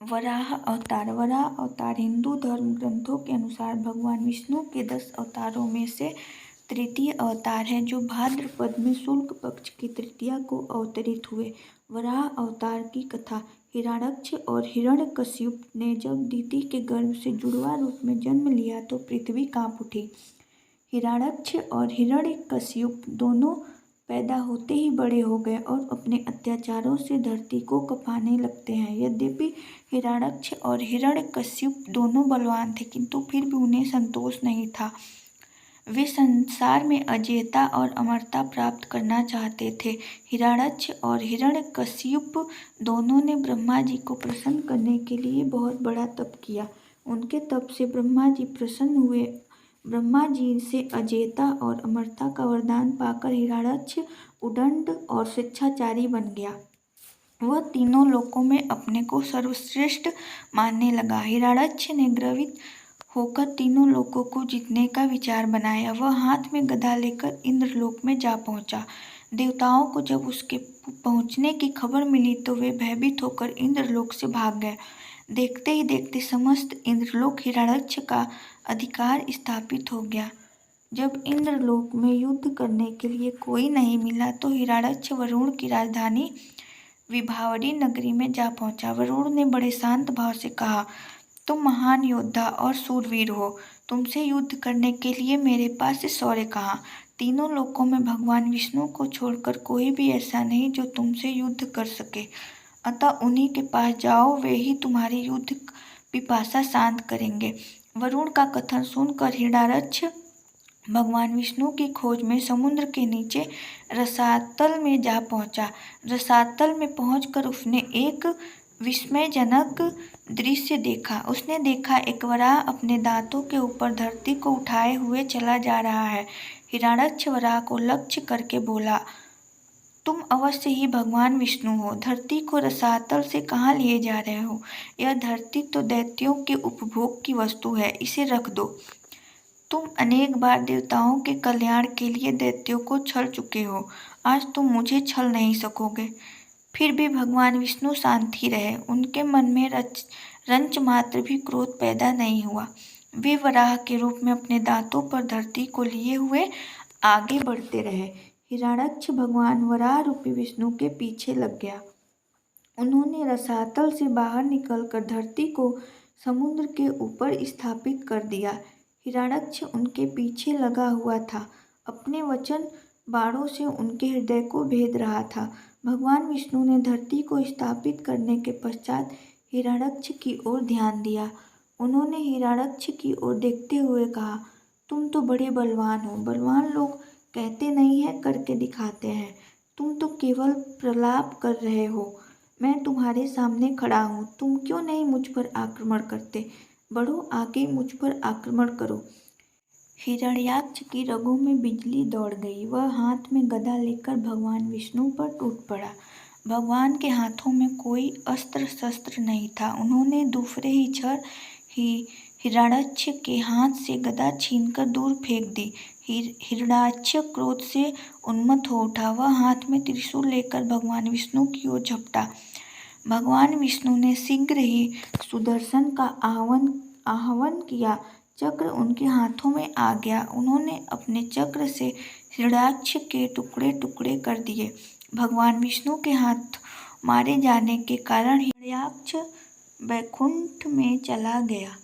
वराह अवतार हिंदू धर्म ग्रंथों के अनुसार भगवान विष्णु के 10 अवतारों में से तृतीय अवतार है, जो भाद्रपद में शुक्ल पक्ष की तृतीया को अवतरित हुए। वराह अवतार की कथा। हिरण्याक्ष और हिरण्यकशिप ने जब दीति के गर्भ से जुड़वा रूप में जन्म लिया तो पृथ्वी कांप उठी। हिरण्याक्ष और हिरण्यकशिप दोनों पैदा होते ही बड़े हो गए और अपने अत्याचारों से धरती को कँपाने लगते हैं। यद्यपि हिरण्याक्ष और हिरण्यकशिप दोनों बलवान थे, किंतु फिर भी उन्हें संतोष नहीं था। वे संसार में अजेयता और अमरता प्राप्त करना चाहते थे। हिरण्याक्ष और हिरण्यकशिप दोनों ने ब्रह्मा जी को प्रसन्न करने के लिए बहुत बड़ा तप किया। उनके तप से ब्रह्मा जी प्रसन्न हुए। ब्रह्मा जी से अजेयता और अमरता का वरदान पाकर हिरण्याक्ष उद्दंड और स्वेच्छाचारी बन गया। वह तीनों लोकों में अपने को सर्वश्रेष्ठ मानने लगा। हिरण्याक्ष ने गर्वित होकर तीनों लोकों को जीतने का विचार बनाया। वह हाथ में गदा लेकर इंद्रलोक में जा पहुंचा। देवताओं को जब उसके पहुंचने की खबर मिली तो वे भयभीत होकर इंद्रलोक से भाग गए। देखते ही देखते समस्त इंद्रलोक हिरण्याक्ष का अधिकार स्थापित हो गया। जब इंद्रलोक में युद्ध करने के लिए कोई नहीं मिला तो हिरण्याक्ष वरुण की राजधानी विभावरी नगरी में जा पहुंचा। वरुण ने बड़े शांत भाव से कहा, तुम महान योद्धा और शूरवीर हो, तुमसे युद्ध करने के लिए मेरे पास शौर्य कहाँ। तीनों लोकों में भगवान विष्णु को छोड़कर कोई भी ऐसा नहीं जो तुमसे युद्ध कर सके, अतः उन्हीं के पास जाओ, वे ही तुम्हारी युद्ध पिपासा शांत करेंगे। वरुण का कथन सुनकर हिरण्याक्ष भगवान विष्णु की खोज में समुद्र के नीचे रसातल में जा पहुंचा। रसातल में पहुंचकर उसने एक विस्मयजनक दृश्य देखा। उसने देखा एक वराह अपने दांतों के ऊपर धरती को उठाए हुए चला जा रहा है। हिरण्याक्ष वराह को लक्ष्य करके बोला, तुम अवश्य ही भगवान विष्णु हो। धरती को रसातल से कहाँ लिए जा रहे हो? यह धरती तो दैत्यों के उपभोग की वस्तु है, इसे रख दो। तुम अनेक बार देवताओं के कल्याण के लिए दैत्यों को छल चुके हो, आज तुम मुझे छल नहीं सकोगे। फिर भी भगवान विष्णु शांत ही रहे। उनके मन में रंच मात्र भी क्रोध पैदा नहीं हुआ। वे वराह के रूप में अपने दांतों पर धरती को लिए हुए आगे बढ़ते रहे। हिरण्याक्ष भगवान वराह रूपी विष्णु के पीछे लग गया। उन्होंने रसातल से बाहर निकलकर धरती को समुद्र के ऊपर स्थापित कर दिया। हिरण्याक्ष उनके पीछे लगा हुआ था, अपने वचन बाणों से उनके हृदय को भेद रहा था। भगवान विष्णु ने धरती को स्थापित करने के पश्चात हिरण्याक्ष की ओर ध्यान दिया। उन्होंने हिरण्याक्ष की ओर देखते हुए कहा, तुम तो बड़े बलवान हो। बलवान लोग कहते नहीं है, करके दिखाते हैं। तुम तो केवल प्रलाप कर रहे हो। मैं तुम्हारे सामने खड़ा हूँ, तुम क्यों नहीं मुझ पर आक्रमण करते? बढ़ो आगे, मुझ पर आक्रमण करो। हिरण्याक्ष की रगों में बिजली दौड़ गई। वह हाथ में गदा लेकर भगवान विष्णु पर टूट पड़ा। भगवान के हाथों में कोई अस्त्र शस्त्र नहीं था। उन्होंने दूसरे ही क्षण हिरण्याक्ष के हाथ से गदा छीनकर दूर फेंक दी। हिरण्याक्ष क्रोध से उन्मत्त हो उठा। वह हाथ में त्रिशूल लेकर भगवान विष्णु की ओर झपटा। भगवान विष्णु ने शीघ्र ही सुदर्शन का आह्वान किया। चक्र उनके हाथों में आ गया। उन्होंने अपने चक्र से हिरण्याक्ष के टुकड़े टुकड़े कर दिए। भगवान विष्णु के हाथ मारे जाने के कारण हिरण्याक्ष वैकुंठ में चला गया।